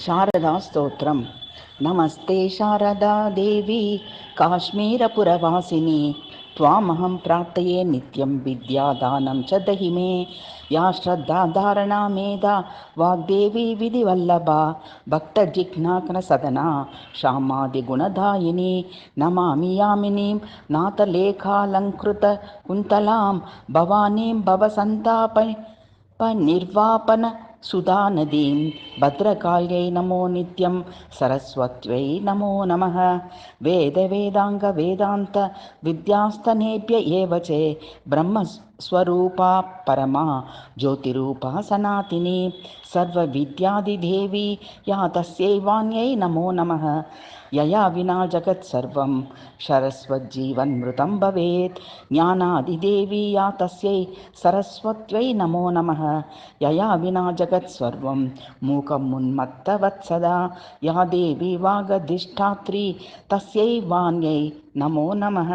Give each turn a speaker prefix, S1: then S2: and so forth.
S1: శారదా స్తోత్రం. నమస్తే శారదా దేవి కాశ్మీరపురవాసిని త్వామహం ప్రార్థయే నిత్యం విద్యాదానం చ దహి మే. యా శ్రద్ధాధారణా మేధా వాగ్దేవి విధివల్లభ భక్తజిఘ్నాకర సదనా శ్యామాదిగుణదాయిని నమామి యామినీం నాథలేఖాలంకృత కుంతలాం భవానీం భవసంతాప నిర్వాపన సుధానదీం భద్రకాళ్యై నమో నిత్యం సరస్వత్యై నమో నమః. వేద వేదాంగ వేదాంత విద్యాస్తనేభ్య ఏవ చ బ్రహ్మస్వరూపా పరమా జ్యోతిరూపా సనాతిని సర్వవిద్యాదిదేవి యా తస్యై వాణ్యై నమో నమః. యయా వినా జగత్ సర్వం సరస్వజ్జీవన్మృతం భవేత్. జ్ఞానాదిదేవి యా తస్యై సరస్వత్యై నమో నమః. యయా వినా జగత్ సర్వం మూకం ఉన్మత్తవత్సదా యా దేవి వాగధిష్టాత్రి తస్యై వాణ్యై నమో నమః.